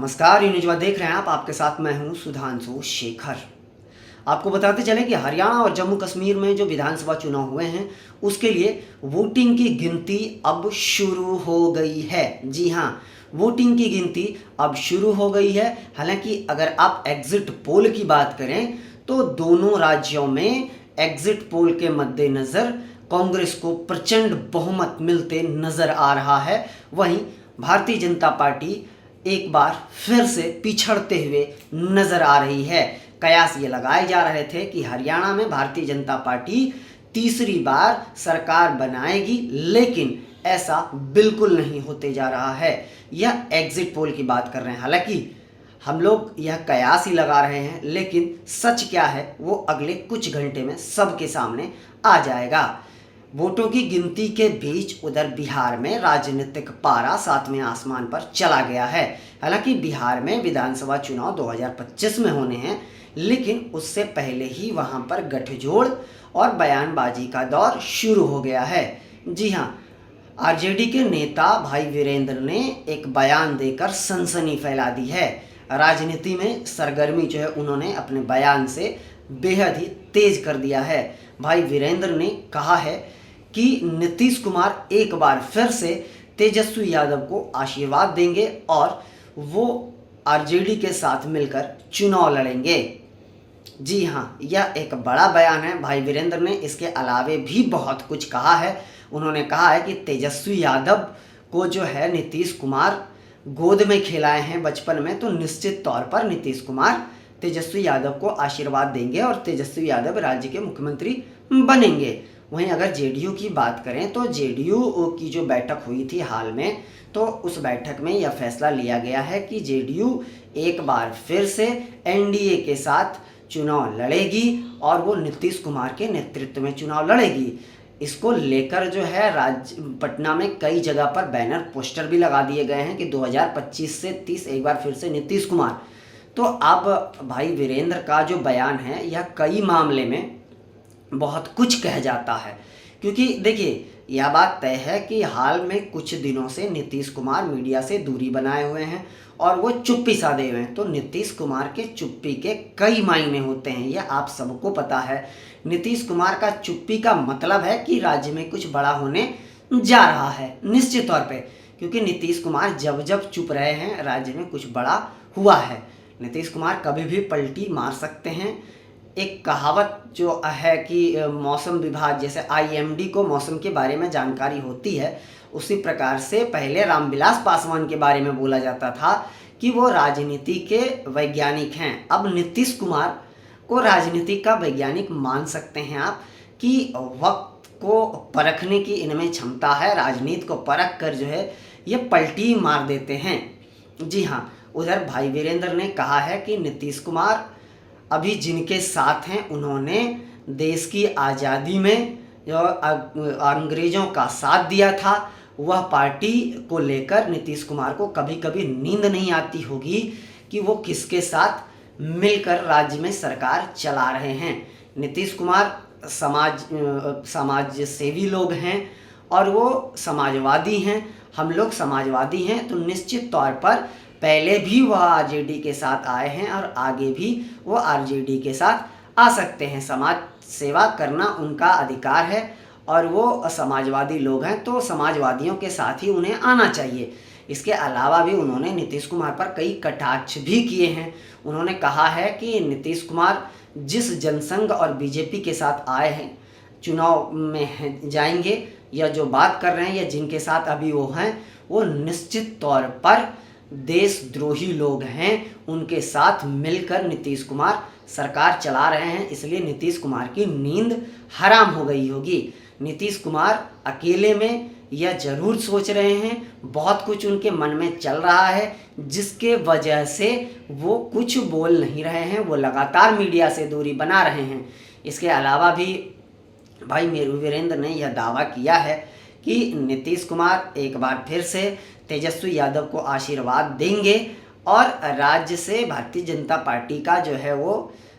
नमस्कार, ये न्यूज़ देख रहे हैं आप। आपके साथ मैं हूं सुधांशु शेखर। आपको बताते चलें कि हरियाणा और जम्मू कश्मीर में जो विधानसभा चुनाव हुए हैं उसके लिए वोटिंग की गिनती अब शुरू हो गई है। जी हाँ, वोटिंग की गिनती अब शुरू हो गई है। हालांकि अगर आप एग्जिट पोल की बात करें तो दोनों राज्यों में एग्जिट पोल के मद्देनज़र कांग्रेस को प्रचंड बहुमत मिलते नज़र आ रहा है। वहीं भारतीय जनता पार्टी एक बार फिर से पिछड़ते हुए नजर आ रही है। कयास ये लगाए जा रहे थे कि हरियाणा में भारतीय जनता पार्टी तीसरी बार सरकार बनाएगी, लेकिन ऐसा बिल्कुल नहीं होते जा रहा है। यह एग्जिट पोल की बात कर रहे हैं। हालांकि हम लोग यह कयास ही लगा रहे हैं, लेकिन सच क्या है वो अगले कुछ घंटे में सबके सामने आ जाएगा। वोटों की गिनती के बीच उधर बिहार में राजनीतिक पारा सातवें आसमान पर चला गया है। हालांकि बिहार में विधानसभा चुनाव 2025 में होने हैं, लेकिन उससे पहले ही वहां पर गठजोड़ और बयानबाजी का दौर शुरू हो गया है। जी हाँ, आरजेडी के नेता भाई वीरेंद्र ने एक बयान देकर सनसनी फैला दी है। राजनीति में सरगर्मी जो है उन्होंने अपने बयान से बेहद ही तेज कर दिया है। भाई वीरेंद्र ने कहा है कि नीतीश कुमार एक बार फिर से तेजस्वी यादव को आशीर्वाद देंगे और वो आरजेडी के साथ मिलकर चुनाव लड़ेंगे। जी हाँ, यह एक बड़ा बयान है। भाई वीरेंद्र ने इसके अलावे भी बहुत कुछ कहा है। उन्होंने कहा है कि तेजस्वी यादव को जो है नीतीश कुमार गोद में खिलाए हैं बचपन में, तो निश्चित तौर पर नीतीश कुमार तेजस्वी यादव को आशीर्वाद देंगे और तेजस्वी यादव राज्य के मुख्यमंत्री बनेंगे। वहीं अगर जेडीयू की बात करें तो जेडीयू की जो बैठक हुई थी हाल में, तो उस बैठक में यह फैसला लिया गया है कि जेडीयू एक बार फिर से एनडीए के साथ चुनाव लड़ेगी और वो नीतीश कुमार के नेतृत्व में चुनाव लड़ेगी। इसको लेकर जो है पटना में कई जगह पर बैनर पोस्टर भी लगा दिए गए हैं कि 2025 से 30 एक बार फिर से नीतीश कुमार। तो अब भाई वीरेंद्र का जो बयान है यह कई मामले में बहुत कुछ कह जाता है, क्योंकि देखिए यह बात तय है कि हाल में कुछ दिनों से नीतीश कुमार मीडिया से दूरी बनाए हुए हैं और वो चुप्पी साधे हुए हैं। तो नीतीश कुमार के चुप्पी के कई मायने होते हैं, यह आप सबको पता है। नीतीश कुमार का चुप्पी का मतलब है कि राज्य में कुछ बड़ा होने जा रहा है निश्चित तौर पे, क्योंकि नीतीश कुमार जब जब चुप रहे हैं राज्य में कुछ बड़ा हुआ है। नीतीश कुमार कभी भी पलटी मार सकते हैं। एक कहावत जो है कि मौसम विभाग, जैसे आईएमडी को मौसम के बारे में जानकारी होती है, उसी प्रकार से पहले रामविलास पासवान के बारे में बोला जाता था कि वो राजनीति के वैज्ञानिक हैं। अब नीतीश कुमार को राजनीति का वैज्ञानिक मान सकते हैं आप, कि वक्त को परखने की इनमें क्षमता है। राजनीति को परख कर जो है ये पलटी मार देते हैं। जी हाँ, उधर भाई वीरेंद्र ने कहा है कि नीतीश कुमार अभी जिनके साथ हैं उन्होंने देश की आज़ादी में जो अंग्रेज़ों का साथ दिया था, वह पार्टी को लेकर नीतीश कुमार को कभी कभी नींद नहीं आती होगी कि वो किसके साथ मिलकर राज्य में सरकार चला रहे हैं। नीतीश कुमार समाज सेवी लोग हैं और वो समाजवादी हैं। हम लोग समाजवादी हैं, तो निश्चित तौर पर पहले भी वह आरजेडी के साथ आए हैं और आगे भी वो आरजेडी के साथ आ सकते हैं। समाज सेवा करना उनका अधिकार है और वो समाजवादी लोग हैं, तो समाजवादियों के साथ ही उन्हें आना चाहिए। इसके अलावा भी उन्होंने नीतीश कुमार पर कई कटाक्ष भी किए हैं। उन्होंने कहा है कि नीतीश कुमार जिस जनसंघ और बीजेपी के साथ आए हैं, चुनाव में जाएंगे, या जो बात कर रहे हैं या जिनके साथ अभी वो हैं, वो निश्चित तौर पर देशद्रोही लोग हैं। उनके साथ मिलकर नीतीश कुमार सरकार चला रहे हैं, इसलिए नीतीश कुमार की नींद हराम हो गई होगी। नीतीश कुमार अकेले में यह जरूर सोच रहे हैं, बहुत कुछ उनके मन में चल रहा है, जिसके वजह से वो कुछ बोल नहीं रहे हैं। वो लगातार मीडिया से दूरी बना रहे हैं। इसके अलावा भी भाई वीरेंद्र ने यह दावा किया है कि नीतीश कुमार एक बार फिर से तेजस्वी यादव को आशीर्वाद देंगे और राज्य से भारतीय जनता पार्टी का जो है वो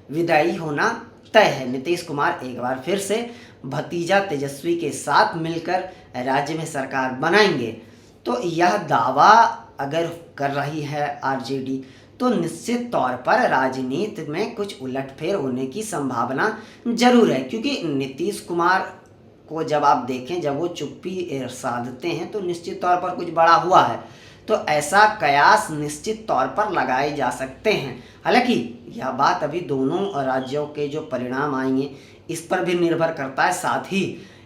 विदाई होना तय है। नीतीश कुमार एक बार फिर से भतीजा तेजस्वी के साथ मिलकर राज्य में सरकार बनाएंगे। तो यह दावा अगर कर रही है आरजेडी तो निश्चित तौर पर राजनीति में कुछ उलटफेर होने की संभावना जरूर है, क्योंकि नीतीश कुमार को जब आप देखें, जब वो चुप्पी साधते हैं तो निश्चित तौर पर कुछ बड़ा हुआ है, तो ऐसा कयास निश्चित तौर पर लगाए जा सकते हैं। हालांकि यह बात अभी दोनों राज्यों के जो परिणाम आएंगे इस पर भी निर्भर करता है। साथ ही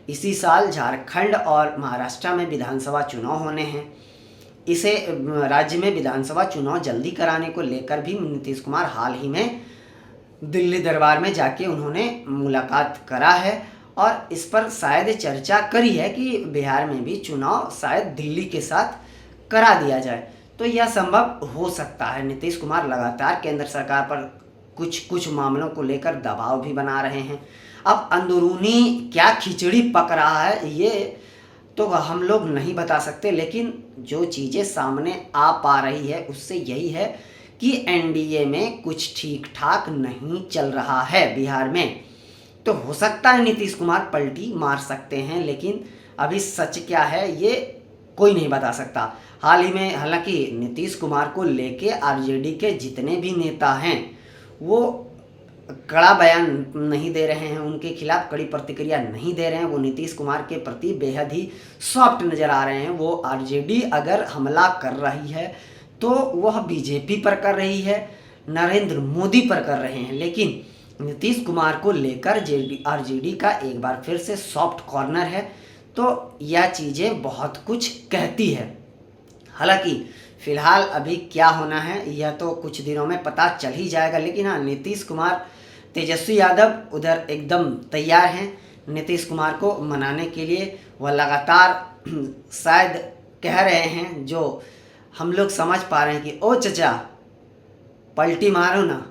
इसी साल झारखंड और महाराष्ट्र में विधानसभा चुनाव होने हैं। इसे राज्य में विधानसभा चुनाव जल्दी कराने को लेकर भी नीतीश कुमार हाल ही में दिल्ली दरबार में जाके उन्होंने मुलाकात करा है और इस पर शायद चर्चा करी है कि बिहार में भी चुनाव शायद दिल्ली के साथ करा दिया जाए। तो यह संभव हो सकता है। नीतीश कुमार लगातार केंद्र सरकार पर कुछ मामलों को लेकर दबाव भी बना रहे हैं। अब अंदरूनी क्या खिचड़ी पक रहा है ये तो हम लोग नहीं बता सकते, लेकिन जो चीज़ें सामने आ पा रही है उससे यही है कि एनडीए में कुछ ठीक ठाक नहीं चल रहा है बिहार में। तो हो सकता है नीतीश कुमार पलटी मार सकते हैं, लेकिन अभी सच क्या है ये कोई नहीं बता सकता। हाल ही में हालांकि नीतीश कुमार को लेके आरजेडी के जितने भी नेता हैं वो कड़ा बयान नहीं दे रहे हैं, उनके खिलाफ कड़ी प्रतिक्रिया नहीं दे रहे हैं। वो नीतीश कुमार के प्रति बेहद ही सॉफ्ट नज़र आ रहे हैं। वो आरजेडी अगर हमला कर रही है तो वह बीजेपी पर कर रही है, नरेंद्र मोदी पर कर रहे हैं, लेकिन नीतीश कुमार को लेकर आरजेडी का एक बार फिर से सॉफ्ट कॉर्नर है। तो यह चीज़ें बहुत कुछ कहती है। हालांकि फिलहाल अभी क्या होना है यह तो कुछ दिनों में पता चल ही जाएगा, लेकिन हाँ, नीतीश कुमार, तेजस्वी यादव उधर एकदम तैयार हैं नीतीश कुमार को मनाने के लिए। वह लगातार शायद कह रहे हैं, जो हम लोग समझ पा रहे हैं कि ओ चचा पलटी मारो ना,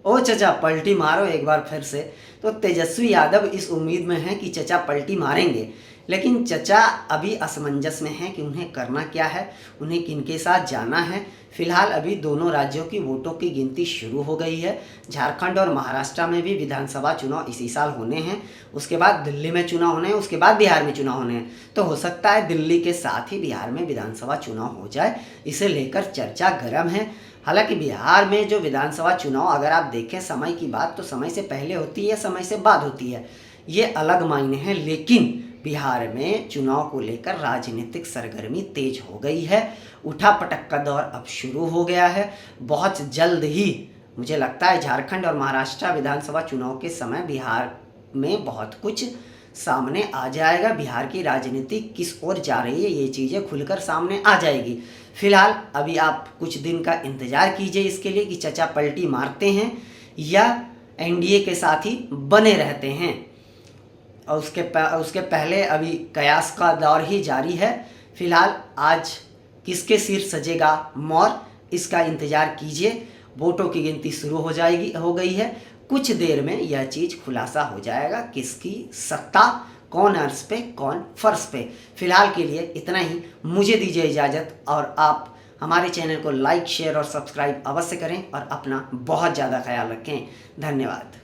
ओ चचा पलटी मारो एक बार फिर से। तो तेजस्वी यादव इस उम्मीद में हैं कि चचा पलटी मारेंगे, लेकिन चचा अभी असमंजस में हैं कि उन्हें करना क्या है, उन्हें किनके साथ जाना है। फिलहाल अभी दोनों राज्यों की वोटों की गिनती शुरू हो गई है। झारखंड और महाराष्ट्र में भी विधानसभा चुनाव इसी साल होने हैं, उसके बाद दिल्ली में चुनाव होने हैं, उसके बाद बिहार में चुनाव होने हैं। तो हो सकता है दिल्ली के साथ ही बिहार में विधानसभा चुनाव हो जाए, इसे लेकर चर्चा गर्म है। हालांकि बिहार में जो विधानसभा चुनाव अगर आप देखें समय की बात, तो समय से पहले होती है, समय से बाद होती है, ये अलग मायने हैं। लेकिन बिहार में चुनाव को लेकर राजनीतिक सरगर्मी तेज हो गई है। उठापटक का दौर अब शुरू हो गया है। बहुत जल्द ही मुझे लगता है झारखंड और महाराष्ट्र विधानसभा चुनाव के समय बिहार में बहुत कुछ सामने आ जाएगा। बिहार की राजनीति किस ओर जा रही है ये चीज़ें खुलकर सामने आ जाएगी। फिलहाल अभी आप कुछ दिन का इंतज़ार कीजिए इसके लिए कि चचा पलटी मारते हैं या एनडीए के साथ ही बने रहते हैं। और उसके पहले अभी कयास का दौर ही जारी है। फिलहाल आज किसके सिर सजेगा मोर, इसका इंतज़ार कीजिए। वोटों की गिनती शुरू हो गई है। कुछ देर में यह चीज़ खुलासा हो जाएगा, किसकी सत्ता, कौन अर्श पे कौन फर्श पे। फिलहाल के लिए इतना ही, मुझे दीजिए इजाज़त। और आप हमारे चैनल को लाइक, शेयर और सब्सक्राइब अवश्य करें और अपना बहुत ज़्यादा ख्याल रखें। धन्यवाद।